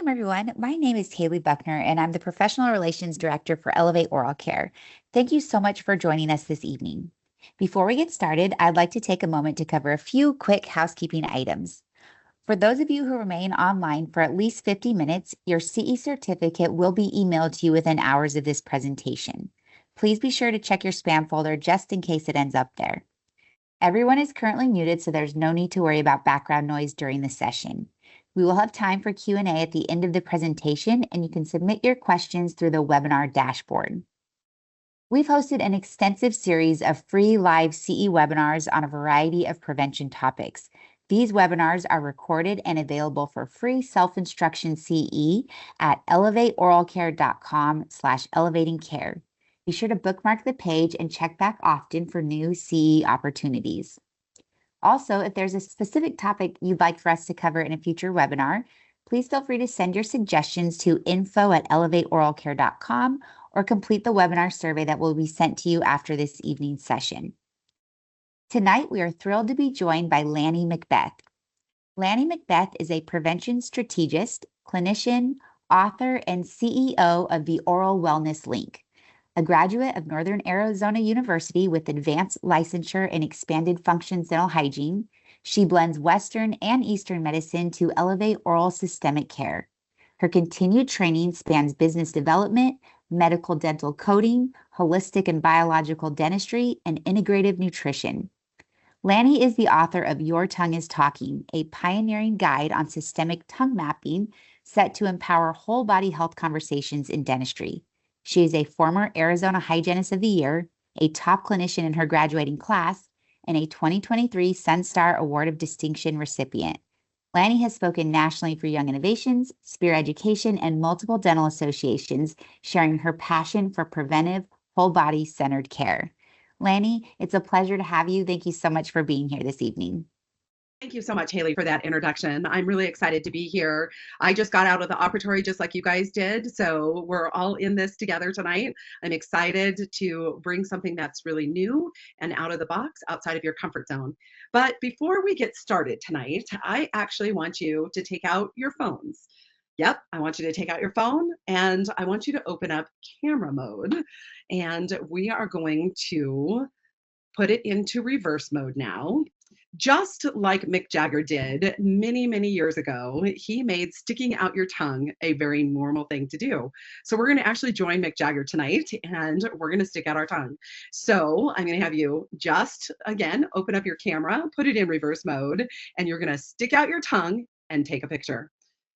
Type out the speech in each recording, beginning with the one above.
Welcome, everyone. My name is Haley Buckner, and I'm the Professional Relations Director for Elevate Oral Care. Thank you so much for joining us this evening. Before we get started, I'd like to take a moment to cover a few quick housekeeping items. For those of you who remain online for at least 50 minutes, your CE certificate will be emailed to you within hours of this presentation. Please be sure to check your spam folder just in case it ends up there. Everyone is currently muted, so there's no need to worry about background noise during the session. We will have time for Q&A at the end of the presentation, and you can submit your questions through the webinar dashboard. We've hosted an extensive series of free live CE webinars on a variety of prevention topics. These webinars are recorded and available for free self-instruction CE at elevateoralcare.com/elevatingcare. Be sure to bookmark the page and check back often for new CE opportunities. Also, if there's a specific topic you'd like for us to cover in a future webinar, please feel free to send your suggestions to info@elevateoralcare.com or complete the webinar survey that will be sent to you after this evening's session. Tonight, we are thrilled to be joined by Lani McBeth. Lani McBeth is a prevention strategist, clinician, author, and CEO of the Oral Wellness Link. A graduate of Northern Arizona University with advanced licensure in expanded functions dental hygiene, she blends Western and Eastern medicine to elevate oral systemic care. Her continued training spans business development, medical dental coding, holistic and biological dentistry, and integrative nutrition. Lani is the author of Your Tongue is Talking, a pioneering guide on systemic tongue mapping set to empower whole body health conversations in dentistry. She is a former Arizona Hygienist of the Year, a top clinician in her graduating class, and a 2023 SunStar Award of Distinction recipient. Lani has spoken nationally for Young Innovations, Spear Education, and multiple dental associations, sharing her passion for preventive, whole body centered care. Lani, it's a pleasure to have you. Thank you so much for being here this evening. Thank you so much, Haley, for that introduction. I'm really excited to be here. I just got out of the operatory just like you guys did, so we're all in this together tonight. I'm excited to bring something that's really new and out of the box, outside of your comfort zone. But before we get started tonight, I actually want you to take out your phones. Yep, I want you to take out your phone and I want you to open up camera mode. And we are going to put it into reverse mode now. Just like Mick Jagger did many, many years ago, he made sticking out your tongue a very normal thing to do. So we're going to actually join Mick Jagger tonight and we're going to stick out our tongue. So I'm going to have you just, again, open up your camera, put it in reverse mode, and you're going to stick out your tongue and take a picture.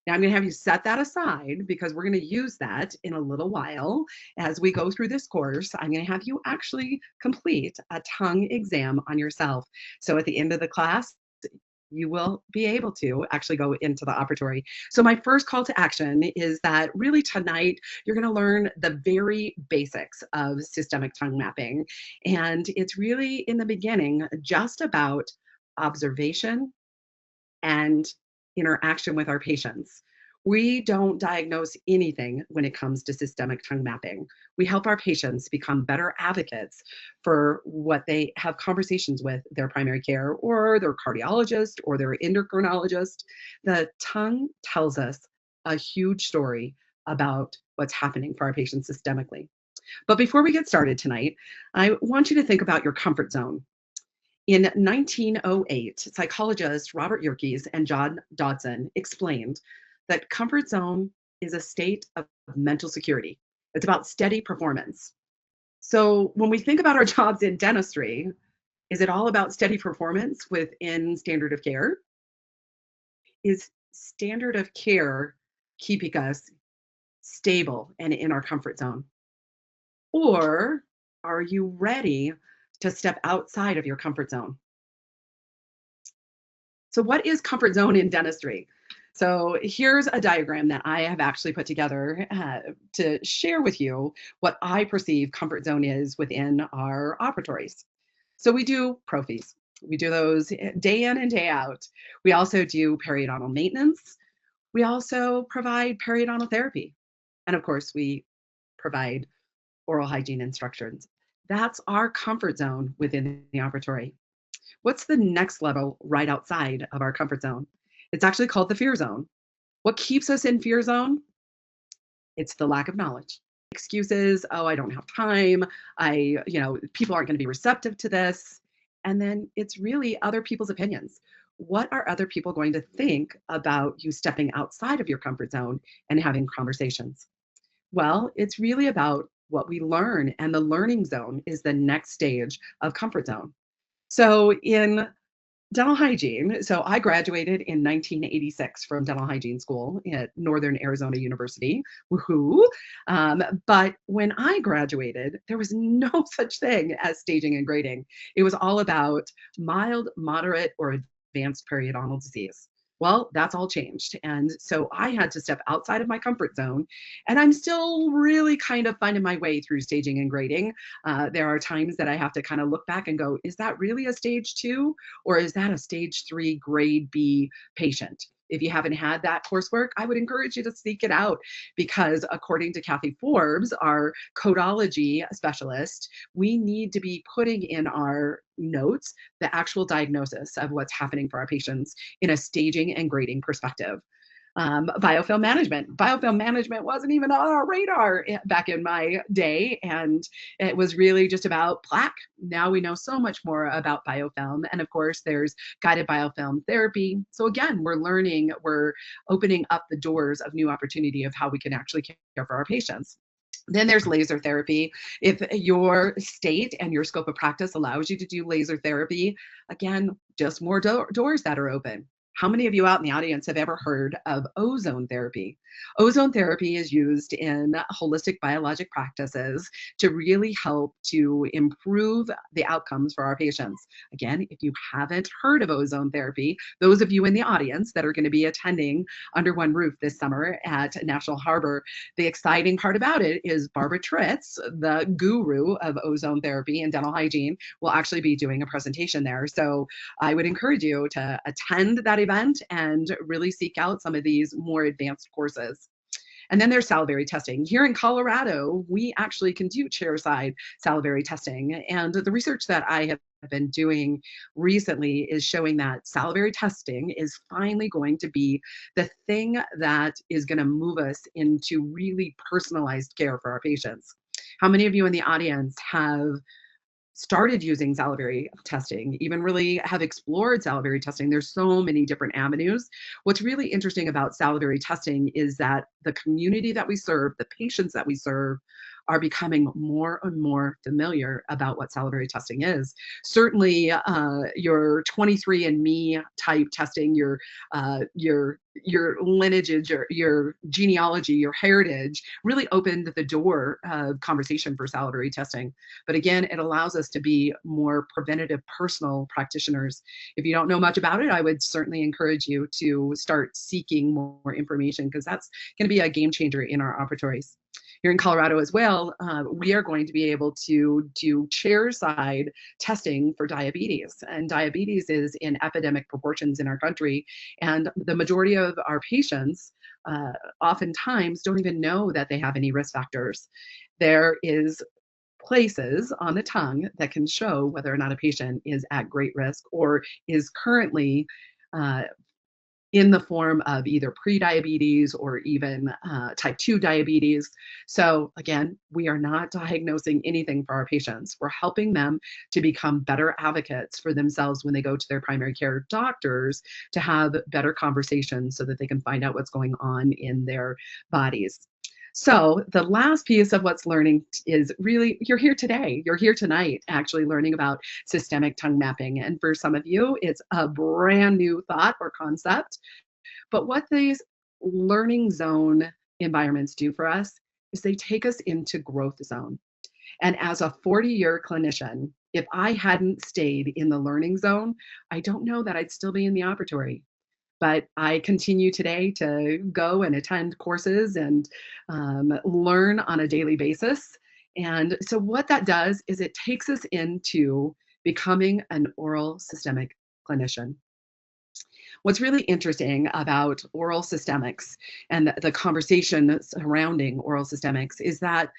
Now I'm going to have you set that aside because we're going to use that in a little while. As we go through this course, I'm going to have you actually complete a tongue exam on yourself. So at the end of the class, you will be able to actually go into the operatory. So my first call to action is that really tonight, you're going to learn the very basics of systemic tongue mapping. And it's really in the beginning just about observation and interaction with our patients. We don't diagnose anything when it comes to systemic tongue mapping. We help our patients become better advocates for what they have conversations with their primary care or their cardiologist or their endocrinologist. The tongue tells us a huge story about what's happening for our patients systemically. But before we get started tonight, I want you to think about your comfort zone. In 1908, psychologists Robert Yerkes and John Dodson explained that comfort zone is a state of mental security. It's about steady performance. So when we think about our jobs in dentistry, is it all about steady performance within standard of care? Is standard of care keeping us stable and in our comfort zone? Or are you ready to step outside of your comfort zone? So what is comfort zone in dentistry? So here's a diagram that I have actually put together to share with you what I perceive comfort zone is within our operatories. So we do prophies. We do those day in and day out. We also do periodontal maintenance. We also provide periodontal therapy. And of course, we provide oral hygiene instructions. That's our comfort zone within the operatory. What's the next level right outside of our comfort zone? It's actually called the fear zone. What keeps us in fear zone? It's the lack of knowledge. Excuses, oh, I don't have time. People aren't going to be receptive to this. And then it's really other people's opinions. What are other people going to think about you stepping outside of your comfort zone and having conversations? Well, it's really about what we learn, and the learning zone is the next stage of comfort zone. So in dental hygiene. So I graduated in 1986 from dental hygiene school at Northern Arizona University. Woohoo! But when I graduated, there was no such thing as staging and grading. It was all about mild, moderate, or advanced periodontal disease. Well, that's all changed. And so I had to step outside of my comfort zone. And I'm still really kind of finding my way through staging and grading. There are times that I have to kind of look back and go, is that really a stage 2? Or is that a stage 3 grade B patient? If you haven't had that coursework, I would encourage you to seek it out because according to Kathy Forbes, our codology specialist, we need to be putting in our notes the actual diagnosis of what's happening for our patients in a staging and grading perspective. Biofilm management. Biofilm management wasn't even on our radar back in my day, and it was really just about plaque. Now we know so much more about biofilm, and of course, there's guided biofilm therapy. So again, we're learning, we're opening up the doors of new opportunity of how we can actually care for our patients. Then there's laser therapy. If your state and your scope of practice allows you to do laser therapy, again, just more doors that are open. How many of you out in the audience have ever heard of ozone therapy? Ozone therapy is used in holistic biologic practices to really help to improve the outcomes for our patients. Again, if you haven't heard of ozone therapy, those of you in the audience that are going to be attending Under One Roof this summer at National Harbor, the exciting part about it is Barbara Tritz, the guru of ozone therapy and dental hygiene, will actually be doing a presentation there. So I would encourage you to attend that event and really seek out some of these more advanced courses. And then there's salivary testing. Here in Colorado, we actually can do chairside salivary testing. And the research that I have been doing recently is showing that salivary testing is finally going to be the thing that is going to move us into really personalized care for our patients. How many of you in the audience have started using salivary testing, even really have explored salivary testing? There's so many different avenues. What's really interesting about salivary testing is that the community that we serve, the patients that we serve, are becoming more and more familiar about what salivary testing is. Certainly, your 23andMe type testing, your lineage, your genealogy, your heritage, really opened the door of conversation for salivary testing. But again, it allows us to be more preventative, personal practitioners. If you don't know much about it, I would certainly encourage you to start seeking more information because that's going to be a game changer in our operatories. Here in Colorado as well, we are going to be able to do chairside testing for diabetes. And diabetes is in epidemic proportions in our country. And the majority of our patients oftentimes don't even know that they have any risk factors. There is places on the tongue that can show whether or not a patient is at great risk or is currently uh, in the form of either prediabetes or even type 2 diabetes. So again, we are not diagnosing anything for our patients. We're helping them to become better advocates for themselves when they go to their primary care doctors to have better conversations so that they can find out what's going on in their bodies. So the last piece of what's learning is really, you're here today, you're here tonight actually learning about systemic tongue mapping. And for some of you, it's a brand new thought or concept. But what these learning zone environments do for us is they take us into growth zone. And as a 40-year clinician, if I hadn't stayed in the learning zone, I don't know that I'd still be in the operatory. But I continue today to go and attend courses and learn on a daily basis. And so what that does is it takes us into becoming an oral systemic clinician. What's really interesting about oral systemics and the conversation surrounding oral systemics is that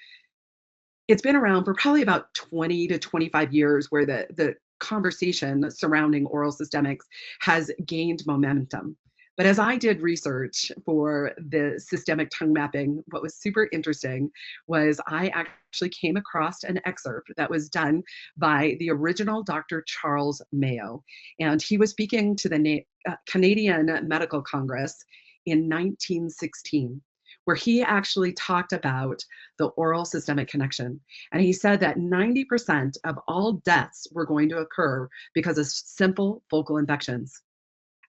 it's been around for probably about 20 to 25 years where the conversation surrounding oral systemics has gained momentum. But as I did research for the systemic tongue mapping, what was super interesting was I actually came across an excerpt that was done by the original Dr. Charles Mayo. And he was speaking to the Canadian Medical Congress in 1916, where he actually talked about the oral systemic connection. And he said that 90% of all deaths were going to occur because of simple focal infections.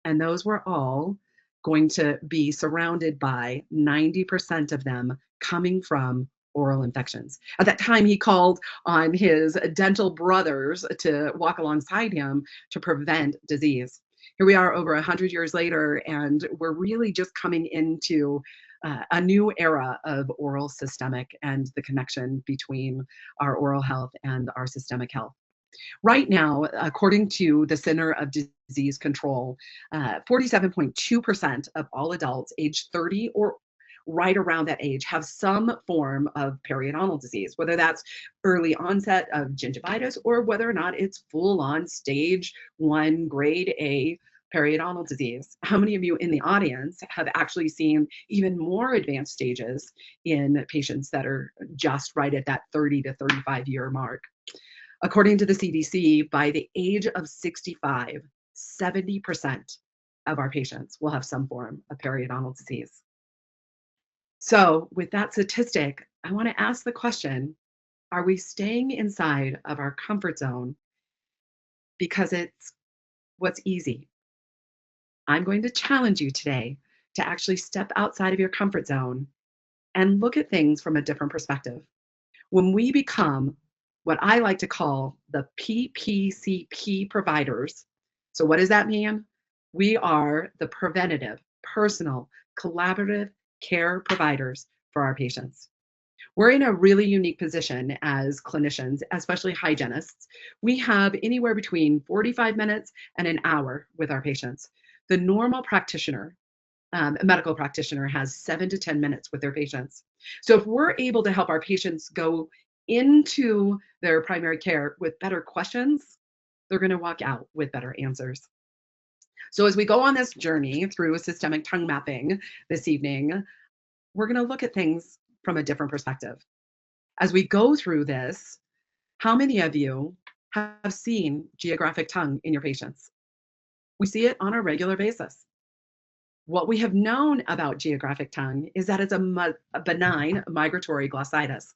And those were all going to be surrounded by 90% of them coming from oral infections. At that time, he called on his dental brothers to walk alongside him to prevent disease. Here we are over 100 years later, and we're really just coming into a new era of oral systemic and the connection between our oral health and our systemic health. Right now, according to the Center of Disease Control, 47.2% of all adults aged 30 or right around that age have some form of periodontal disease, whether that's early onset of gingivitis or whether or not it's full on stage 1 grade A periodontal disease. How many of you in the audience have actually seen even more advanced stages in patients that are just right at that 30 to 35 year mark? According to the CDC, by the age of 65, 70% of our patients will have some form of periodontal disease. So, with that statistic, I want to ask the question, are we staying inside of our comfort zone because it's what's easy? I'm going to challenge you today to actually step outside of your comfort zone and look at things from a different perspective. When we become what I like to call the PPCP providers, so what does that mean? We are the preventative, personal, collaborative care providers for our patients. We're in a really unique position as clinicians, especially hygienists. We have anywhere between 45 minutes and an hour with our patients. The normal practitioner, a medical practitioner, has 7 to 10 minutes with their patients. So if we're able to help our patients go into their primary care with better questions, they're going to walk out with better answers. So as we go on this journey through systemic tongue mapping this evening, we're going to look at things from a different perspective. As we go through this, how many of you have seen geographic tongue in your patients? We see it on a regular basis. What we have known about geographic tongue is that it's a benign migratory glossitis.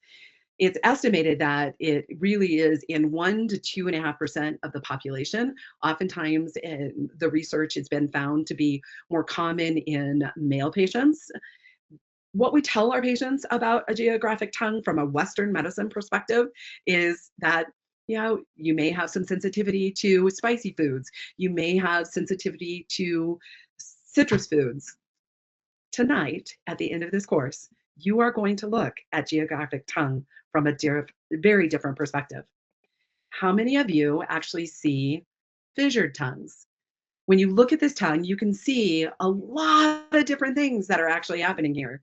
It's estimated that it really is in 1 to 2.5% of the population. Oftentimes, in the research has been found to be more common in male patients. What we tell our patients about a geographic tongue from a Western medicine perspective is that you may have some sensitivity to spicy foods. You may have sensitivity to citrus foods. Tonight, at the end of this course, you are going to look at geographic tongue from a very different perspective. How many of you actually see fissured tongues? When you look at this tongue, you can see a lot of different things that are actually happening here.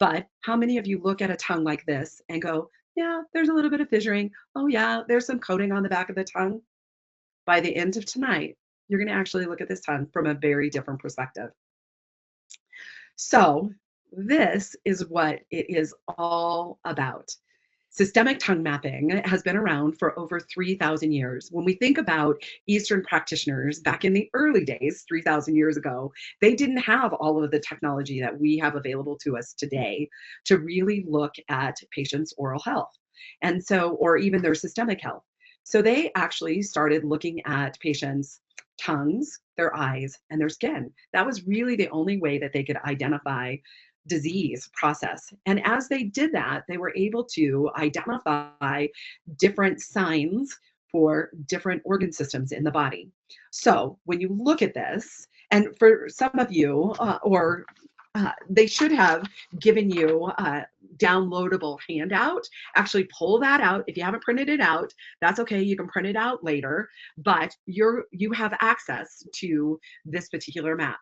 But how many of you look at a tongue like this and go, yeah, there's a little bit of fissuring. Oh yeah, there's some coating on the back of the tongue. By the end of tonight, you're going to actually look at this tongue from a very different perspective. So this is what it is all about. Systemic tongue mapping has been around for over 3,000 years. When we think about Eastern practitioners back in the early days, 3,000 years ago, they didn't have all of the technology that we have available to us today to really look at patients' oral health, and so, or even their systemic health. So they actually started looking at patients' tongues, their eyes, and their skin. That was really the only way that they could identify disease process. And as they did that, they were able to identify different signs for different organ systems in the body. So when you look at this, and for some of you, they should have given you a downloadable handout. Actually pull that out. If you haven't printed it out, that's okay. You can print it out later, but you have access to this particular map.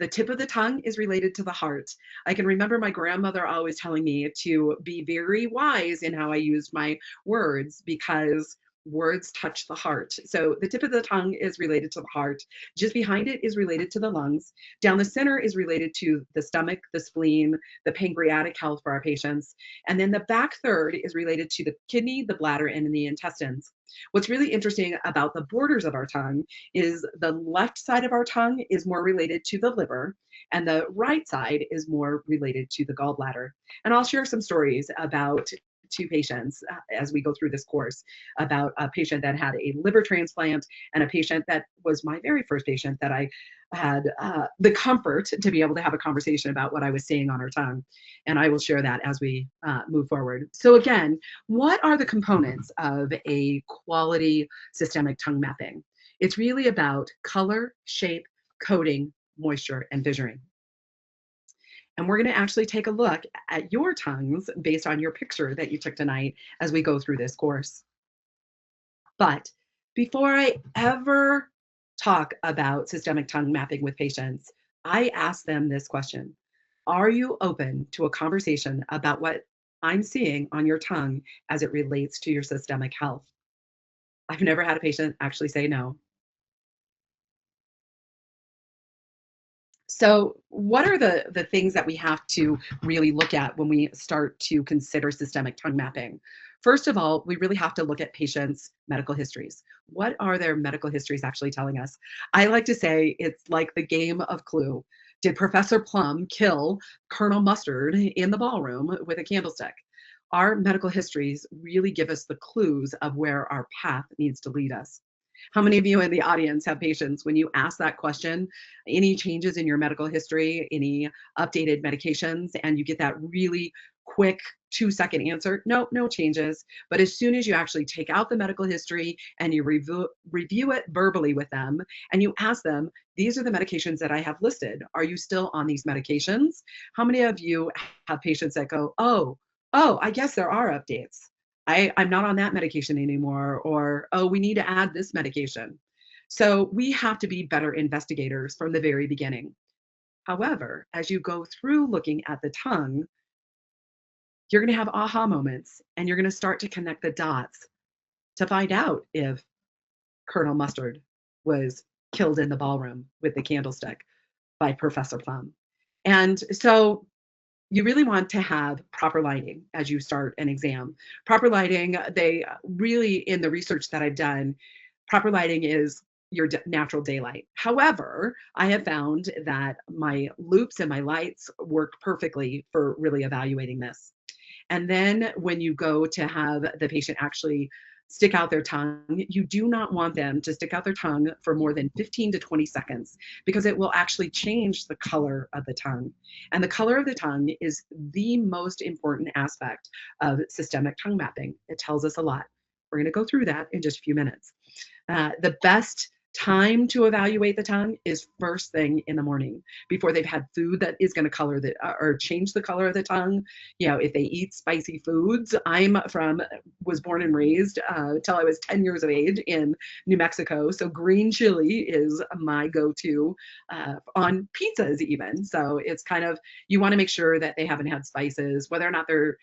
The tip of the tongue is related to the heart. I can remember my grandmother always telling me to be very wise in how I used my words, because words touch the heart. So the tip of the tongue is related to the heart. Just behind it is related to the lungs. Down the center is related to the stomach, the spleen, the pancreatic health for our patients. And then the back third is related to the kidney, the bladder, and the intestines. What's really interesting about the borders of our tongue is the left side of our tongue is more related to the liver, and the right side is more related to the gallbladder. And I'll share some stories about two patients as we go through this course about a patient that had a liver transplant and a patient that was my very first patient that I had the comfort to be able to have a conversation about what I was saying on her tongue. And I will share that as we move forward. So again, what are the components of a quality systemic tongue mapping? It's really about color, shape, coating, moisture, and fissuring. And we're going to actually take a look at your tongues based on your picture that you took tonight as we go through this course. But before I ever talk about systemic tongue mapping with patients, I ask them this question. Are you open to a conversation about what I'm seeing on your tongue as it relates to your systemic health? I've never had a patient actually say no. So, what are the things that we have to really look at when we start to consider systemic tongue mapping? First of all, we really have to look at patients' medical histories. What are their medical histories actually telling us? I like to say it's like the game of Clue. Did Professor Plum kill Colonel Mustard in the ballroom with a candlestick? Our medical histories really give us the clues of where our path needs to lead us. How many of you in the audience have patients when you ask that question, any changes in your medical history, any updated medications, and you get that really quick 2-second answer? No, no changes. But as soon as you actually take out the medical history and you review it verbally with them and you ask them, these are the medications that I have listed. Are you still on these medications? How many of you have patients that go, oh, I guess there are updates. I'm not on that medication anymore, or, oh, we need to add this medication. So we have to be better investigators from the very beginning. However, as you go through looking at the tongue, you're going to have aha moments and you're going to start to connect the dots to find out if Colonel Mustard was killed in the ballroom with the candlestick by Professor Plum. And so you really want to have proper lighting as you start an exam. Proper lighting, they really, in the research that I've done, proper lighting is your natural daylight. However, I have found that my loops and my lights work perfectly for really evaluating this. And then when you go to have the patient actually stick out their tongue, you do not want them to stick out their tongue for more than 15 to 20 seconds because it will actually change the color of the tongue. And the color of the tongue is the most important aspect of systemic tongue mapping. It tells us a lot. We're going to go through that in just a few minutes. The best time to evaluate the tongue is first thing in the morning before they've had food that is going to color the or change the color of the tongue. You know, if they eat spicy foods, was born and raised till I was 10 years of age in New Mexico, so green chili is my go-to on pizzas even. So it's kind of, you want to make sure that they haven't had spices, whether or not they're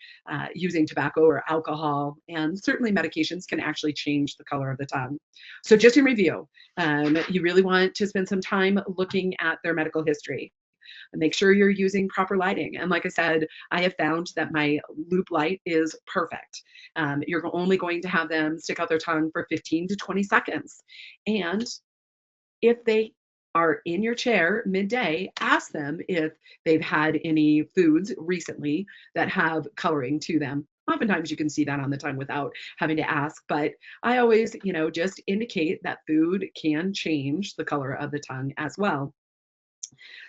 using tobacco or alcohol, and certainly medications can actually change the color of the tongue. So just in review, you really want to spend some time looking at their medical history. Make sure you're using proper lighting. And like I said, I have found that my loop light is perfect. You're only going to have them stick out their tongue for 15 to 20 seconds. And if they are in your chair midday, ask them if they've had any foods recently that have coloring to them. Oftentimes you can see that on the tongue without having to ask, but I always, just indicate that food can change the color of the tongue as well.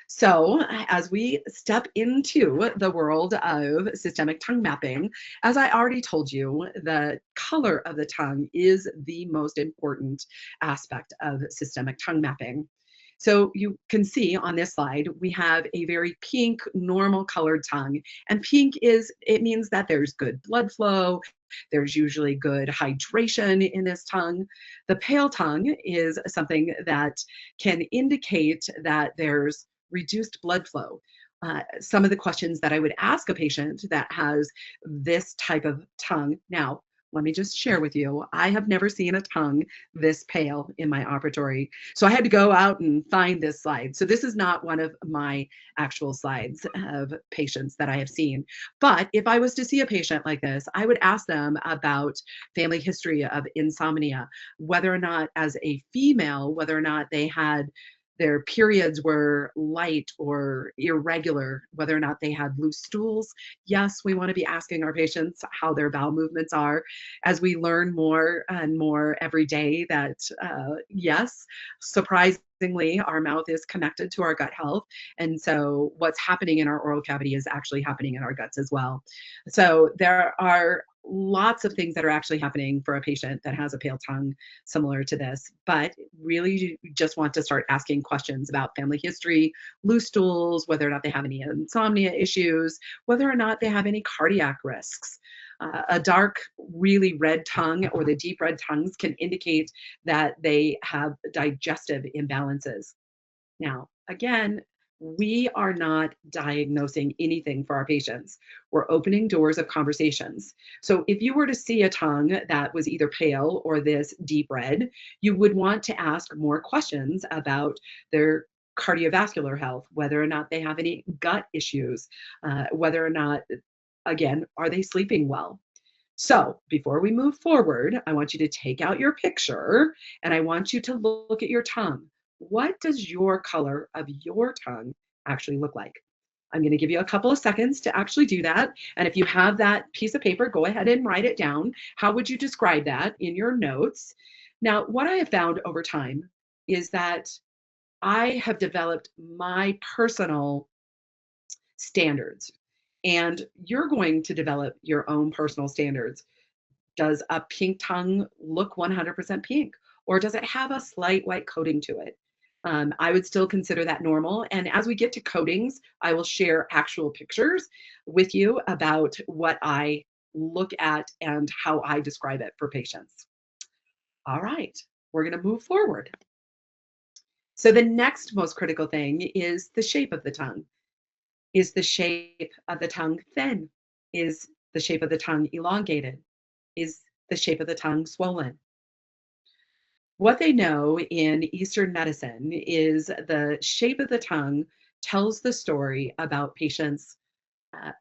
So, as we step into the world of systemic tongue mapping, as I already told you, the color of the tongue is the most important aspect of systemic tongue mapping. So you can see on this slide, we have a very pink, normal colored tongue. And pink it means that there's good blood flow. There's usually good hydration in this tongue. The pale tongue is something that can indicate that there's reduced blood flow. Some of the questions that I would ask a patient that has this type of tongue. Now, let me just share with you, I have never seen a tongue this pale in my operatory. So I had to go out and find this slide. So this is not one of my actual slides of patients that I have seen. But if I was to see a patient like this, I would ask them about family history of insomnia, whether or not as a female, whether or not they had their periods were light or irregular, whether or not they had loose stools. Yes, we want to be asking our patients how their bowel movements are as we learn more and more every day that, yes, surprisingly, our mouth is connected to our gut health. And so what's happening in our oral cavity is actually happening in our guts as well. So there are lots of things that are actually happening for a patient that has a pale tongue similar to this, but really you just want to start asking questions about family history, loose stools, whether or not they have any insomnia issues, whether or not they have any cardiac risks. A dark, really red tongue or the deep red tongues can indicate that they have digestive imbalances. Now, again, we are not diagnosing anything for our patients. We're opening doors of conversations. So if you were to see a tongue that was either pale or this deep red, you would want to ask more questions about their cardiovascular health, whether or not they have any gut issues, whether or not, again, are they sleeping well? So before we move forward, I want you to take out your picture and I want you to look at your tongue. What does your color of your tongue actually look like? I'm going to give you a couple of seconds to actually do that. And if you have that piece of paper, go ahead and write it down. How would you describe that in your notes? Now, what I have found over time is that I have developed my personal standards, and you're going to develop your own personal standards. Does a pink tongue look 100% pink? Or does it have a slight white coating to it? I would still consider that normal. And as we get to coatings, I will share actual pictures with you about what I look at and how I describe it for patients. All right, we're going to move forward. So the next most critical thing is the shape of the tongue. Is the shape of the tongue thin? Is the shape of the tongue elongated? Is the shape of the tongue swollen? What they know in Eastern medicine is the shape of the tongue tells the story about patients'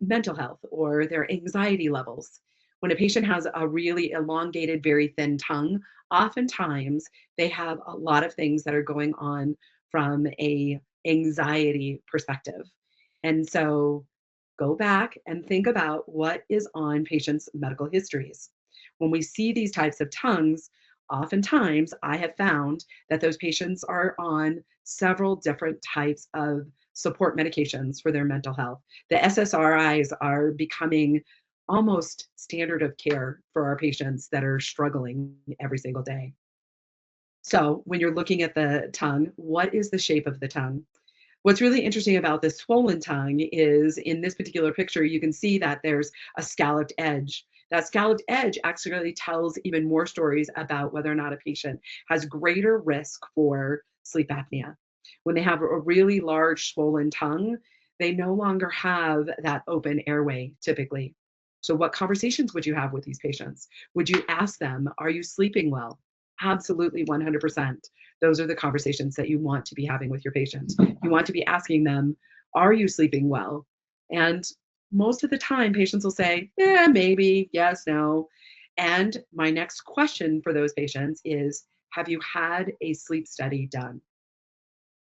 mental health or their anxiety levels. When a patient has a really elongated, very thin tongue, oftentimes they have a lot of things that are going on from a anxiety perspective. And so go back and think about what is on patients' medical histories. When we see these types of tongues, oftentimes I have found that those patients are on several different types of support medications for their mental health. The SSRIs are becoming almost standard of care for our patients that are struggling every single day. So when you're looking at the tongue, what is the shape of the tongue? What's really interesting about this swollen tongue is in this particular picture, you can see that there's a scalloped edge. That scalloped edge actually tells even more stories about whether or not a patient has greater risk for sleep apnea. When they have a really large swollen tongue, they no longer have that open airway typically. So what conversations would you have with these patients? Would you ask them, are you sleeping well? Absolutely 100%. Those are the conversations that you want to be having with your patients. You want to be asking them, are you sleeping well? And most of the time, patients will say, yeah, maybe, yes, no. And my next question for those patients is, have you had a sleep study done?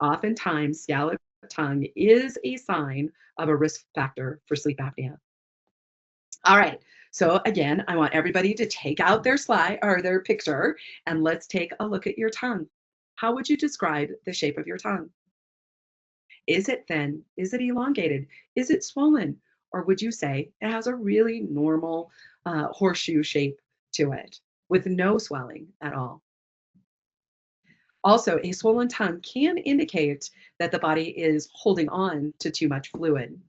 Oftentimes, scalloped tongue is a sign of a risk factor for sleep apnea. All right. So again, I want everybody to take out their slide or their picture and let's take a look at your tongue. How would you describe the shape of your tongue? Is it thin? Is it elongated? Is it swollen? Or would you say it has a really normal horseshoe shape to it with no swelling at all? Also, a swollen tongue can indicate that the body is holding on to too much fluid.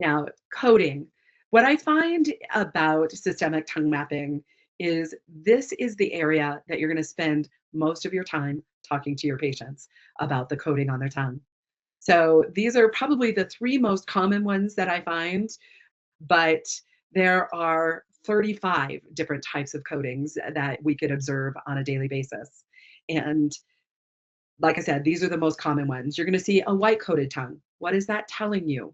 Now, coding. What I find about systemic tongue mapping is this is the area that you're going to spend most of your time talking to your patients about the coding on their tongue. So these are probably the three most common ones that I find, but There are 35 different types of coatings that we could observe on a daily basis. And like I said, these are the most common ones. You're going to see a white coated tongue. What is that telling you?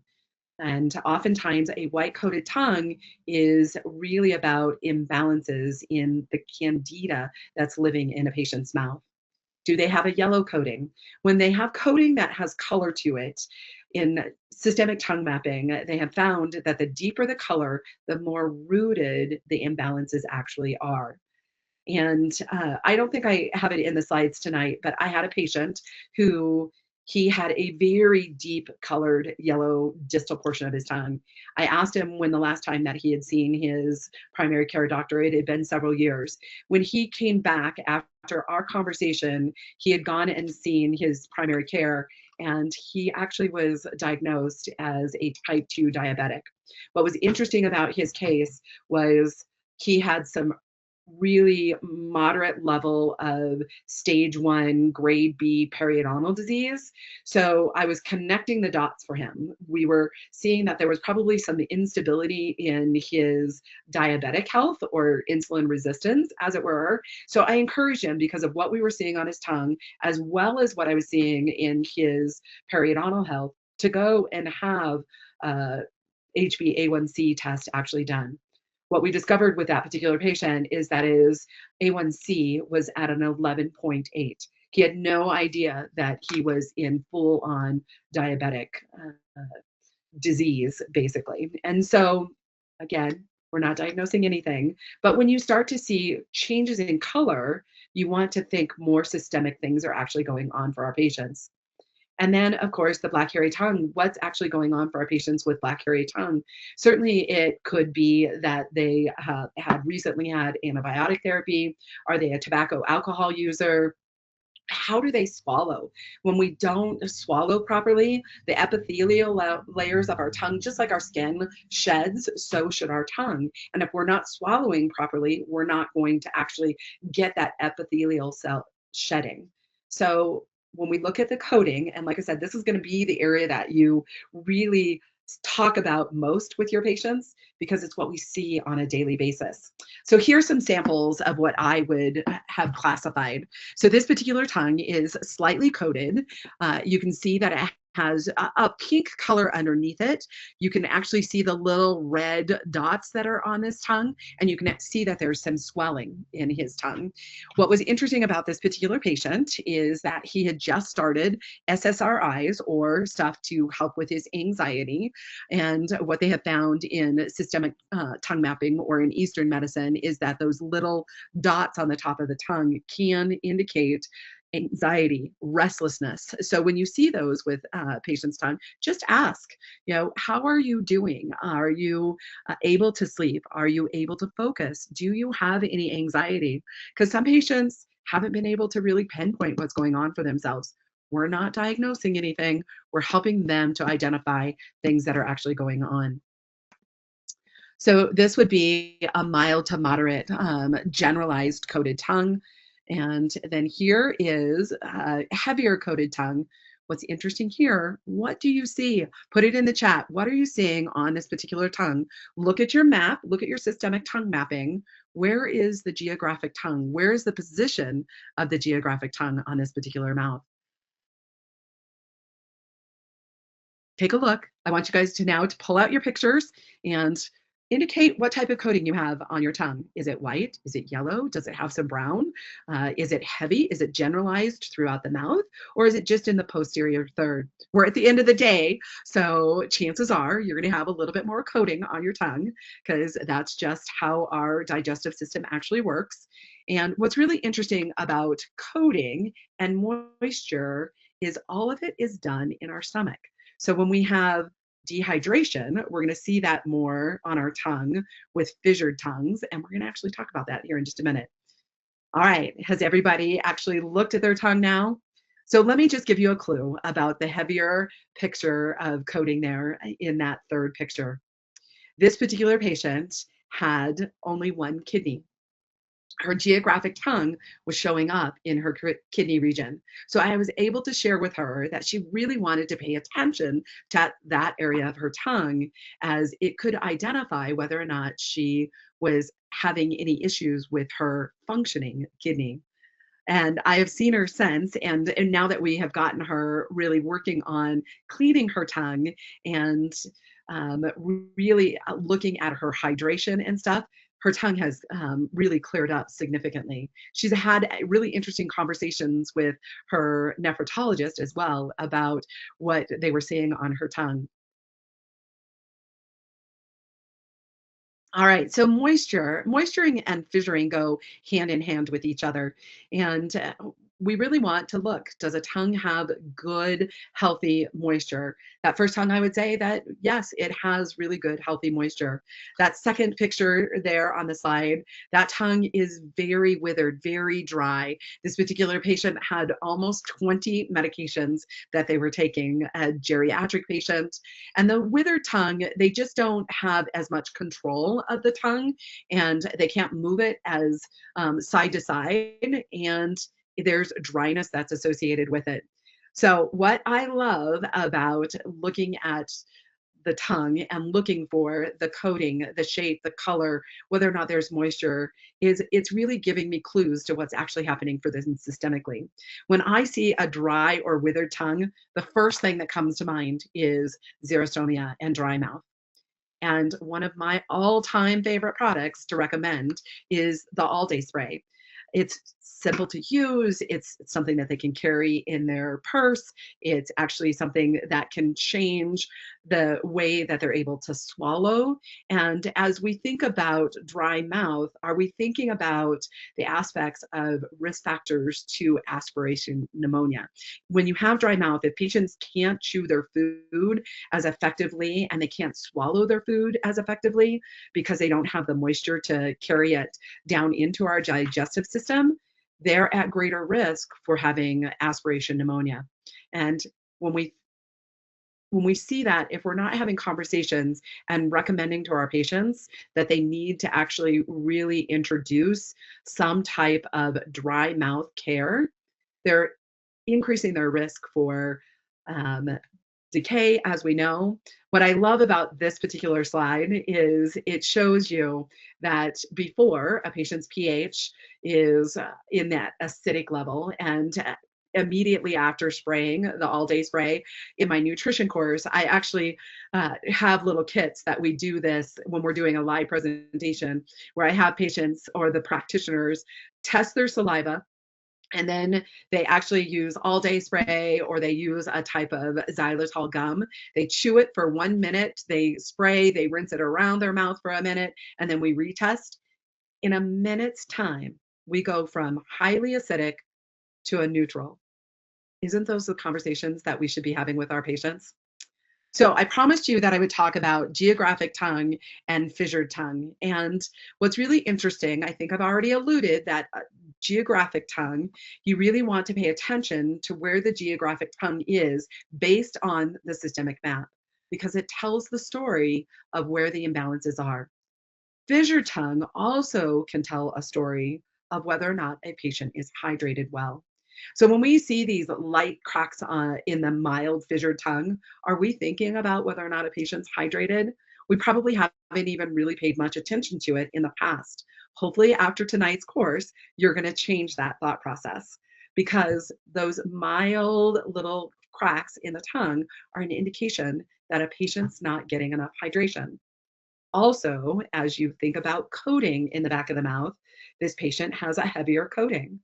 And oftentimes, a white coated tongue is really about imbalances in the candida that's living in a patient's mouth. Do they have a yellow coating? When they have coating that has color to it, in systemic tongue mapping, they have found that the deeper the color, the more rooted the imbalances actually are. And I don't think I have it in the slides tonight, but I had a patient who he had a very deep colored yellow distal portion of his tongue. I asked him when the last time that he had seen his primary care doctor. It had been several years. When he came back after our conversation, he had gone and seen his primary care, and he actually was diagnosed as a type 2 diabetic. What was interesting about his case was he had some really moderate level of stage 1 grade B periodontal disease. So I was connecting the dots for him. We were seeing that there was probably some instability in his diabetic health or insulin resistance, as it were. So I encouraged him, because of what we were seeing on his tongue, as well as what I was seeing in his periodontal health, to go and have a HbA1c test actually done. What we discovered with that particular patient is that his A1C was at an 11.8. He had no idea that he was in full on diabetic disease, basically. And so, again, we're not diagnosing anything, but when you start to see changes in color, you want to think more systemic things are actually going on for our patients. And then, of course, the black hairy tongue. What's actually going on for our patients with black hairy tongue? Certainly, it could be that they had recently had antibiotic therapy. Are they a tobacco alcohol user? How do they swallow? When we don't swallow properly, the epithelial layers of our tongue, just like our skin sheds, so should our tongue. And if we're not swallowing properly, we're not going to actually get that epithelial cell shedding. So when we look at the coating, and like I said, this is going to be the area that you really talk about most with your patients, because it's what we see on a daily basis. So here's some samples of what I would have classified. So this particular tongue is slightly coated. You can see that it has a pink color underneath it. You can actually see the little red dots that are on this tongue, and you can see that there's some swelling in his tongue. What was interesting about this particular patient is that he had just started SSRIs, or stuff to help with his anxiety. And what they have found in systemic tongue mapping or in Eastern medicine is that those little dots on the top of the tongue can indicate anxiety, restlessness. So when you see those with patients' tongue, just ask, how are you doing? Are you able to sleep? Are you able to focus? Do you have any anxiety? Because some patients haven't been able to really pinpoint what's going on for themselves. We're not diagnosing anything. We're helping them to identify things that are actually going on. So this would be a mild to moderate generalized coated tongue. And then here is a heavier coated tongue. What's interesting here, what do you see? Put it in the chat. What are you seeing on this particular tongue? Look at your map. Look at your systemic tongue mapping. Where is the geographic tongue? Where is the position of the geographic tongue on this particular mouth? Take a look. I want you guys to now to pull out your pictures and indicate what type of coating you have on your tongue. Is it white? Is it yellow? Does it have some brown? Is it heavy? Is it generalized throughout the mouth? Or is it just in the posterior third? We're at the end of the day, so chances are you're going to have a little bit more coating on your tongue, because that's just how our digestive system actually works. And what's really interesting about coating and moisture is all of it is done in our stomach. So when we have dehydration, we're going to see that more on our tongue with fissured tongues, and we're going to actually talk about that here in just a minute. All right, has everybody actually looked at their tongue now? So let me just give you a clue about the heavier picture of coating there in that third picture. This particular patient had only one kidney. her geographic tongue was showing up in her kidney region. So I was able to share with her that she really wanted to pay attention to that area of her tongue, as it could identify whether or not she was having any issues with her functioning kidney. And I have seen her since, and now that we have gotten her really working on cleaning her tongue and um, really looking at her hydration and stuff, her tongue has really cleared up significantly. She's had really interesting conversations with her nephrologist as well about what they were seeing on her tongue. All right, so moisturing and fissuring go hand in hand with each other. And we really want to look, does a tongue have good, healthy moisture? That first tongue, I would say that yes, it has really good, healthy moisture. That second picture there on the slide, that tongue is very withered, very dry. This particular patient had almost 20 medications that they were taking, a geriatric patient. And the withered tongue, they just don't have as much control of the tongue, and they can't move it as side to side. And there's dryness that's associated with it. So, what I love about looking at the tongue and looking for the coating, the shape, the color, whether or not there's moisture, is it's really giving me clues to what's actually happening for them systemically. When I see a dry or withered tongue, the first thing that comes to mind is xerostomia and dry mouth. And one of my all-time favorite products to recommend is the All Day Spray. It's simple to use. It's something that they can carry in their purse. It's actually something that can change the way that they're able to swallow. And as we think about dry mouth, are we thinking about the aspects of risk factors to aspiration pneumonia? When you have dry mouth, if patients can't chew their food as effectively and they can't swallow their food as effectively because they don't have the moisture to carry it down into our digestive system, they're at greater risk for having aspiration pneumonia. And when we when we see that, if we're not having conversations and recommending to our patients that they need to actually really introduce some type of dry mouth care, they're increasing their risk for um, decay, as we know. What I love about this particular slide is it shows you that before a patient's pH is in that acidic level, and immediately after spraying the all day spray in my nutrition course, I actually have little kits that we do this when we're doing a live presentation, where I have patients or the practitioners test their saliva, and then they actually use all day spray, or they use a type of xylitol gum. They chew it for 1 minute, they spray, they rinse it around their mouth for a minute, and then we retest. In a minute's time, we go from highly acidic to a neutral. Isn't those the conversations that we should be having with our patients? So I promised you that I would talk about geographic tongue and fissured tongue. And what's really interesting, I think I've already alluded that geographic tongue, you really want to pay attention to where the geographic tongue is based on the systemic map, because it tells the story of where the imbalances are. Fissured tongue also can tell a story of whether or not a patient is hydrated well. So when we see these light cracks in the mild fissured tongue, are we thinking about whether or not a patient's hydrated? We probably haven't even really paid much attention to it in the past. Hopefully, after tonight's course, you're going to change that thought process, because those mild little cracks in the tongue are an indication that a patient's not getting enough hydration. Also, as you think about coating in the back of the mouth, this patient has a heavier coating.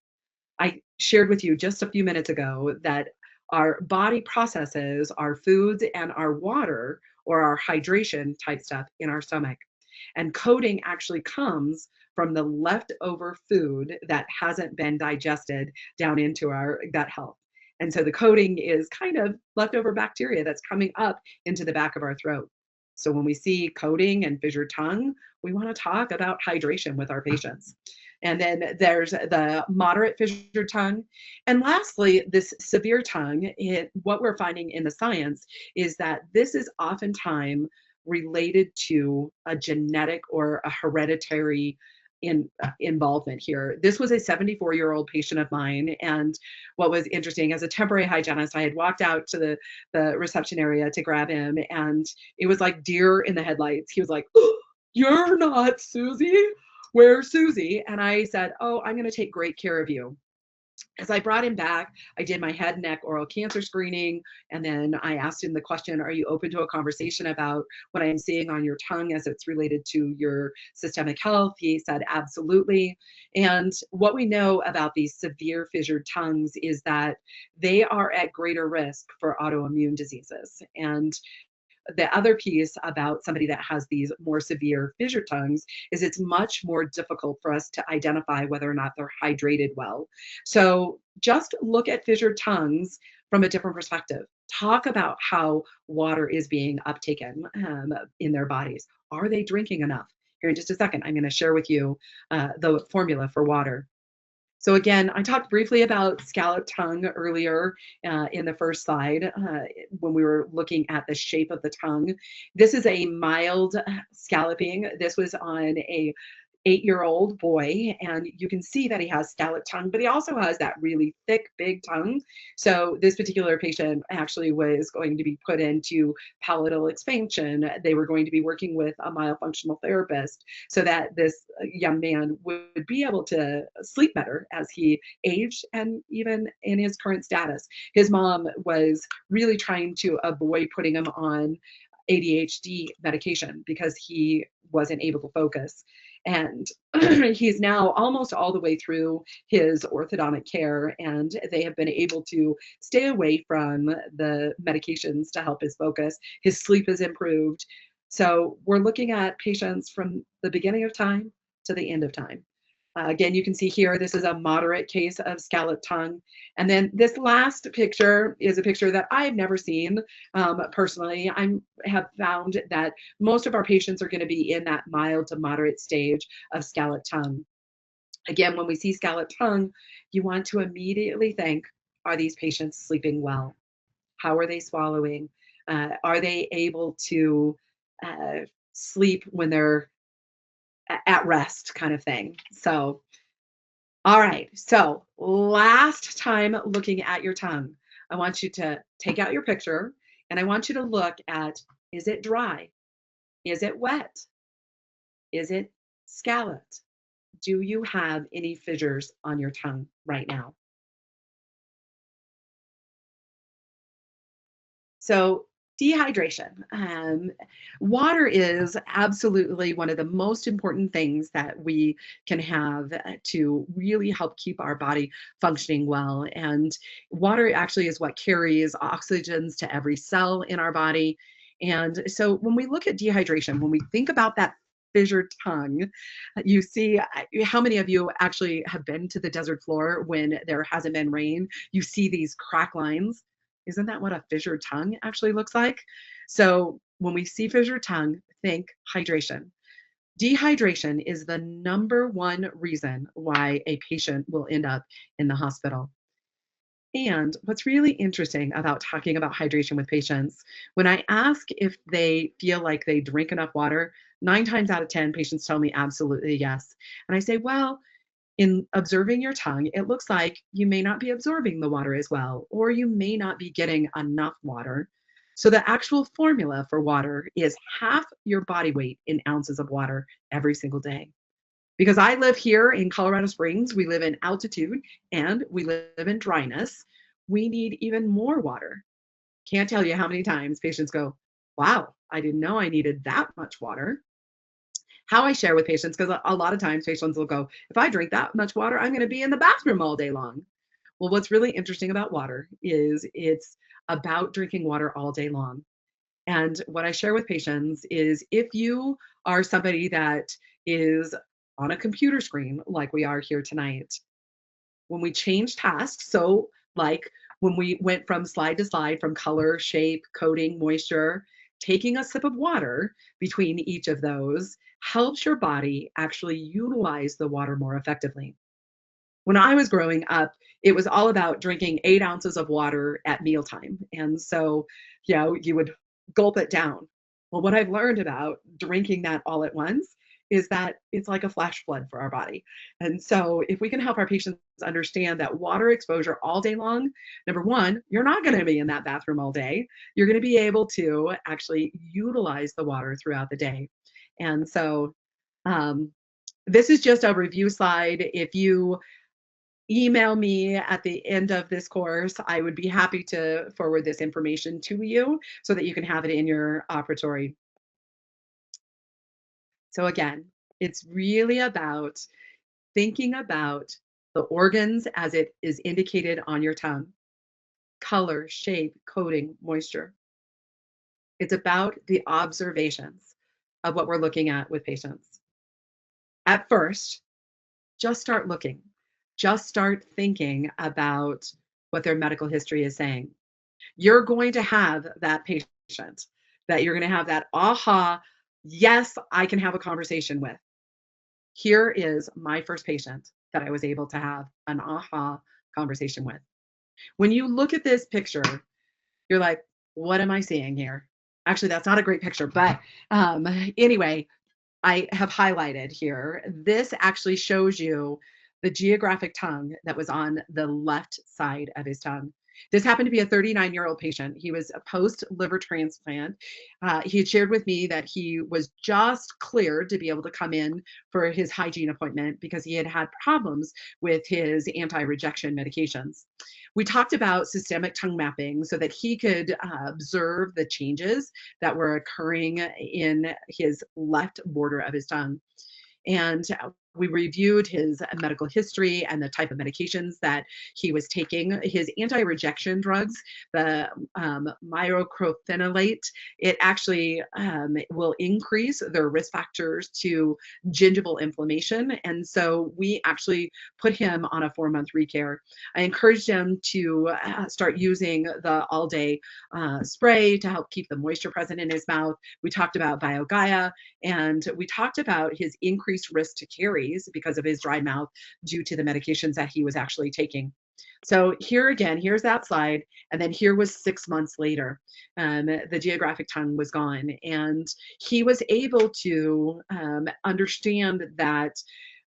I shared with you just a few minutes ago that our body processes our foods and our water, or our hydration type stuff, in our stomach. And coating actually comes from the leftover food that hasn't been digested down into our gut health. And so the coating is kind of leftover bacteria that's coming up into the back of our throat. So when we see coating and fissured tongue, we want to talk about hydration with our patients. And then there's the moderate fissured tongue. And lastly, this severe tongue, what we're finding in the science is that this is oftentimes related to a genetic or a hereditary involvement here. This was a 74-year-old patient of mine, and what was interesting, as a temporary hygienist, I had walked out to the reception area to grab him, and it was like deer in the headlights. He was like, oh, "You're not Susie. Where's Susie?" And I said, "Oh, I'm going to take great care of you." As I brought him back, I did my head, neck, oral cancer screening, and then I asked him the question, "Are you open to a conversation about what I'm seeing on your tongue as it's related to your systemic health?" He said, "Absolutely." And what we know about these severe fissured tongues is that they are at greater risk for autoimmune diseases. And the other piece about somebody that has these more severe fissure tongues is it's much more difficult for us to identify whether or not they're hydrated well. So just look at fissured tongues from a different perspective. Talk about how water is being uptaken in their bodies. Are they drinking enough? Here in just a second, I'm going to share with you the formula for water. So again, I talked briefly about scalloped tongue earlier in the first slide when we were looking at the shape of the tongue. This is a mild scalloping. This was on a 8-year-old boy, and you can see that he has scalloped tongue, but he also has that really thick, big tongue. So this particular patient actually was going to be put into palatal expansion. They were going to be working with a myofunctional therapist so that this young man would be able to sleep better as he aged and even in his current status. His mom was really trying to avoid putting him on ADHD medication because he wasn't able to focus. And he's now almost all the way through his orthodontic care, and they have been able to stay away from the medications to help his focus. His sleep has improved. So we're looking at patients from the beginning of time to the end of time. Again, you can see here, this is a moderate case of scalloped tongue. And then this last picture is a picture that I've never seen personally. I have found that most of our patients are going to be in that mild to moderate stage of scalloped tongue. Again, when we see scalloped tongue, you want to immediately think, are these patients sleeping well? How are they swallowing? Are they able to sleep when they're at rest, kind of thing? So all right, so last time looking at your tongue, I want you to take out your picture and I want you to look at, is it dry? Is it wet? Is it scalloped? Do you have any fissures on your tongue right now? So dehydration. Water is absolutely one of the most important things that we can have to really help keep our body functioning well. And water actually is what carries oxygens to every cell in our body. And so when we look at dehydration, when we think about that fissured tongue, you see how many of you actually have been to the desert floor when there hasn't been rain? You see these crack lines. Isn't that what a fissured tongue actually looks like? So when we see fissured tongue, think hydration. Dehydration is the number one reason why a patient will end up in the hospital. And what's really interesting about talking about hydration with patients, when I ask if they feel like they drink enough water, 9 times out of 10 patients tell me absolutely yes. And I say, well, in observing your tongue, it looks like you may not be absorbing the water as well, or you may not be getting enough water. So the actual formula for water is half your body weight in ounces of water every single day. Because I live here in Colorado Springs, we live in altitude and we live in dryness, we need even more water. Can't tell you how many times patients go, wow, I didn't know I needed that much water. How I share with patients, because a lot of times patients will go, if I drink that much water, I'm going to be in the bathroom all day long. Well, what's really interesting about water is it's about drinking water all day long. And what I share with patients is if you are somebody that is on a computer screen, like we are here tonight, when we change tasks, so like when we went from slide to slide, from color, shape, coating, moisture, taking a sip of water between each of those helps your body actually utilize the water more effectively. When I was growing up, it was all about drinking 8 ounces of water at mealtime. And so, you would gulp it down. Well, what I've learned about drinking that all at once is that it's like a flash flood for our body. And so if we can help our patients understand that water exposure all day long, number one, you're not going to be in that bathroom all day. You're going to be able to actually utilize the water throughout the day. And so um, this is just a review slide. If you email me at the end of this course, I would be happy to forward this information to you so that you can have it in your operatory. So again, it's really about thinking about the organs as it is indicated on your tongue: color, shape, coating, moisture. It's about the observations of what we're looking at with patients. At first, just start looking. Just start thinking about what their medical history is saying. You're going to have that patient that you're going to have that aha, yes, I can have a conversation with. Here is my first patient that I was able to have an aha conversation with. When you look at this picture, you're like, what am I seeing here? Actually, that's not a great picture, but anyway, I have highlighted here. This actually shows you the geographic tongue that was on the left side of his tongue. This happened to be a 39-year-old patient. He was a post liver transplant. He had shared with me that he was just cleared to be able to come in for his hygiene appointment because he had had problems with his anti-rejection medications. We talked about systemic tongue mapping so that he could observe the changes that were occurring in his left border of his tongue. And we reviewed his medical history and the type of medications that he was taking. His anti-rejection drugs, the myoclophenolate, it actually will increase their risk factors to gingival inflammation. And so we actually put him on a 4-month recare. I encouraged him to start using the all-day spray to help keep the moisture present in his mouth. We talked about BioGaia, and we talked about his increased risk to caries because of his dry mouth due to the medications that he was actually taking. So here again, here's that slide. And then here was 6 months later. The geographic tongue was gone. And he was able to understand that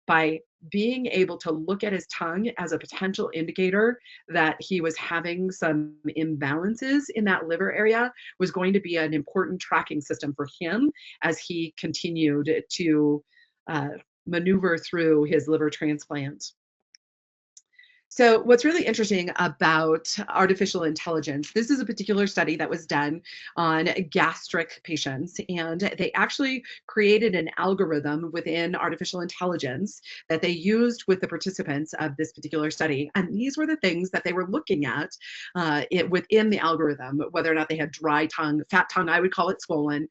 by being able to look at his tongue as a potential indicator that he was having some imbalances in that liver area was going to be an important tracking system for him as he continued to maneuver through his liver transplant. So what's really interesting about artificial intelligence, this is a particular study that was done on gastric patients, and they actually created an algorithm within artificial intelligence that they used with the participants of this particular study. And these were the things that they were looking at within the algorithm, whether or not they had dry tongue, fat tongue, I would call it swollen,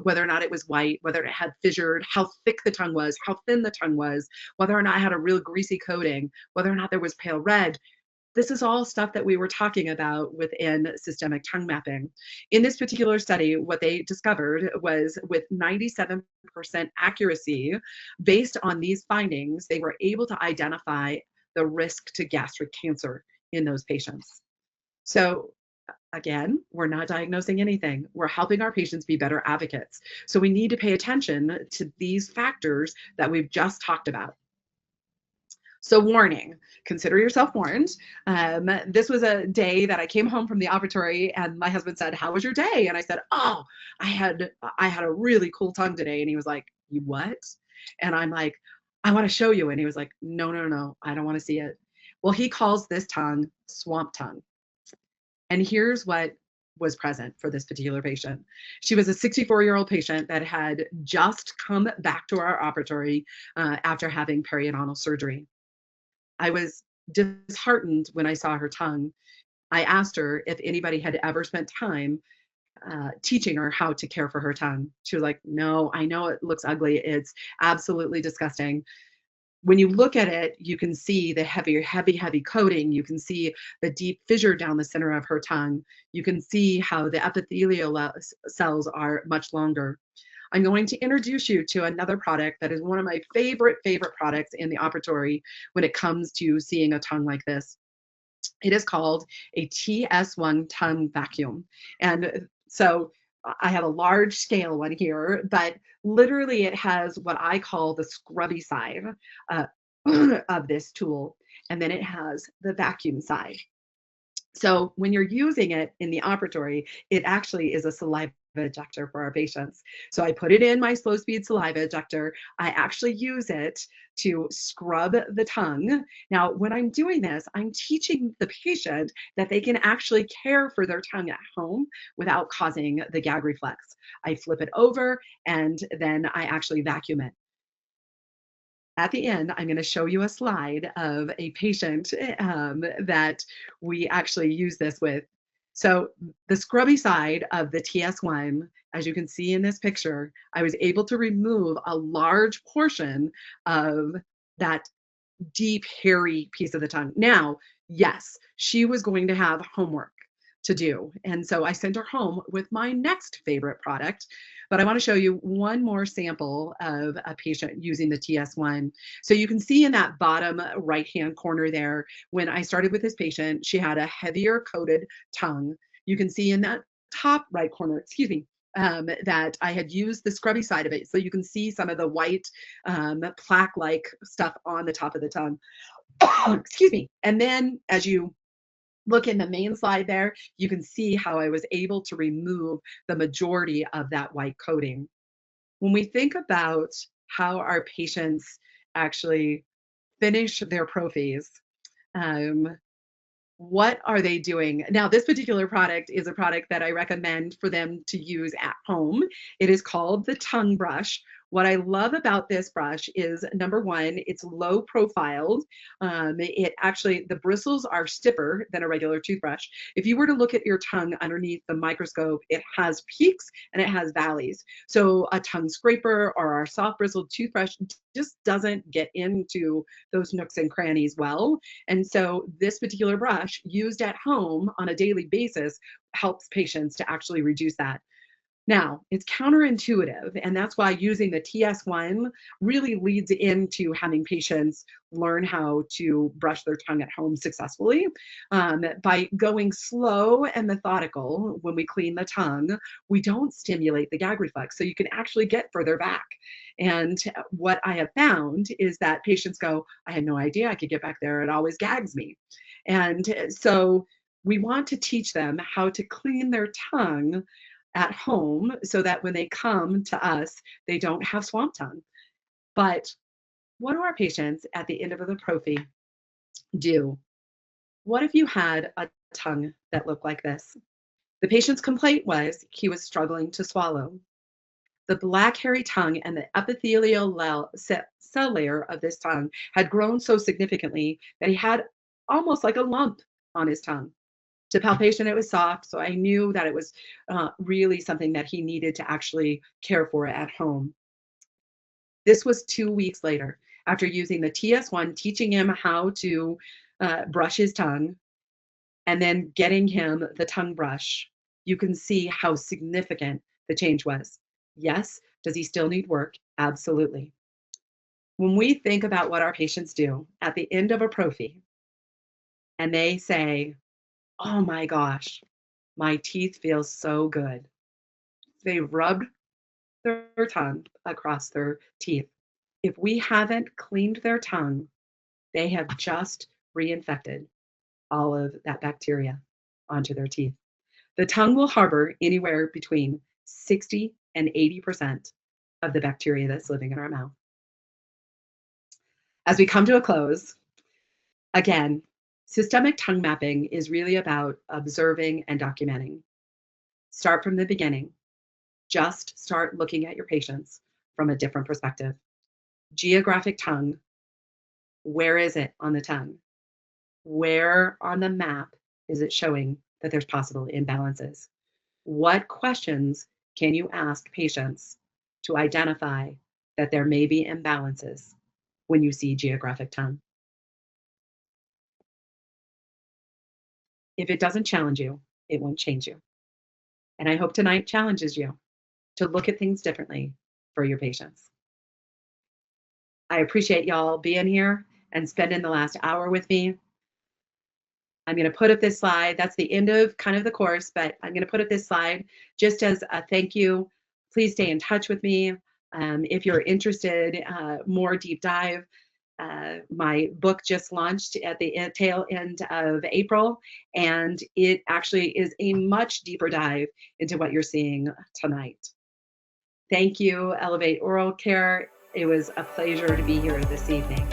whether or not it was white, whether it had fissured, how thick the tongue was, how thin the tongue was, whether or not it had a real greasy coating, whether or not there was pale red. This is all stuff that we were talking about within systemic tongue mapping. In this particular study, what they discovered was with 97% accuracy, based on these findings, they were able to identify the risk to gastric cancer in those patients. So again, we're not diagnosing anything. We're helping our patients be better advocates. So we need to pay attention to these factors that we've just talked about. So warning, consider yourself warned. This was a day that I came home from the operatory and my husband said, how was your day? And I said, oh, I had a really cool tongue today. And he was like, you what? And I'm like, I want to show you. And he was like, no, no, no, I don't want to see it. Well, he calls this tongue swamp tongue. And here's what was present for this particular patient. She was a 64-year-old patient that had just come back to our operatory after having periodontal surgery. I was disheartened when I saw her tongue. I asked her if anybody had ever spent time teaching her how to care for her tongue. She was like, no, I know it looks ugly. It's absolutely disgusting. When you look at it, you can see the heavy coating. You can see the deep fissure down the center of her tongue. You can see how the epithelial cells are much longer. I'm going to introduce you to another product that is one of my favorite products in the operatory when it comes to seeing a tongue like this. It is called a TS1 tongue vacuum. And so I have a large scale one here, but literally it has what I call the scrubby side uh, of this tool. And then it has the vacuum side. So when you're using it in the operatory, it actually is a saliva ejector for our patients. So I put it in my slow speed saliva ejector. I actually use it to scrub the tongue. Now, when I'm doing this, I'm teaching the patient that they can actually care for their tongue at home without causing the gag reflex. I flip it over and then I actually vacuum it. At the end, I'm going to show you a slide of a patient that we actually use this with. So the scrubby side of the TS1, as you can see in this picture, I was able to remove a large portion of that deep, hairy piece of the tongue. Now, yes, she was going to have homework to do. And so I sent her home with my next favorite product. But I want to show you one more sample of a patient using the TS1. So you can see in that bottom right-hand corner there, when I started with this patient, she had a heavier coated tongue. You can see in that top right corner, excuse me, that I had used the scrubby side of it. So you can see some of the white plaque-like stuff on the top of the tongue. Excuse me. And then as you look in the main slide there, you can see how I was able to remove the majority of that white coating. When we think about how our patients actually finish their prophies, um, what are they doing? Now, this particular product is a product that I recommend for them to use at home. It is called the tongue brush. What I love about this brush is, number one, it's low profiled. It actually, the bristles are stiffer than a regular toothbrush. If you were to look at your tongue underneath the microscope, it has peaks and it has valleys. So a tongue scraper or our soft bristled toothbrush just doesn't get into those nooks and crannies well. And so this particular brush used at home on a daily basis helps patients to actually reduce that. Now, it's counterintuitive, and that's why using the TS1 really leads into having patients learn how to brush their tongue at home successfully. By going slow and methodical when we clean the tongue, we don't stimulate the gag reflex, so you can actually get further back. And what I have found is that patients go, I had no idea I could get back there, it always gags me. And so we want to teach them how to clean their tongue at home so that when they come to us, they don't have swamp tongue. But what do our patients at the end of the prophy do? What if you had a tongue that looked like this? The patient's complaint was he was struggling to swallow. The black hairy tongue and the epithelial cell layer of this tongue had grown so significantly that he had almost like a lump on his tongue. To palpation, it was soft, so I knew that it was really something that he needed to actually care for at home. This was 2 weeks later, after using the TS1, teaching him how to brush his tongue, and then getting him the tongue brush. You can see how significant the change was. Yes, does he still need work? Absolutely. When we think about what our patients do at the end of a prophy, and they say, oh my gosh, my teeth feel so good. They rubbed their tongue across their teeth. If we haven't cleaned their tongue, they have just reinfected all of that bacteria onto their teeth. The tongue will harbor anywhere between 60 and 80% of the bacteria that's living in our mouth. As we come to a close, again, systemic tongue mapping is really about observing and documenting. Start from the beginning. Just start looking at your patients from a different perspective. Geographic tongue, where is it on the tongue? Where on the map is it showing that there's possible imbalances? What questions can you ask patients to identify that there may be imbalances when you see geographic tongue? If it doesn't challenge you, it won't change you. And I hope tonight challenges you to look at things differently for your patients. I appreciate y'all being here and spending the last hour with me. I'm going to put up this slide. That's the end of kind of the course, but I'm going to put up this slide just as a thank you. Please stay in touch with me. If you're interested, more deep dive. My book just launched at the tail end of April, and it actually is a much deeper dive into what you're seeing tonight. Thank you, Elevate Oral Care. It was a pleasure to be here this evening.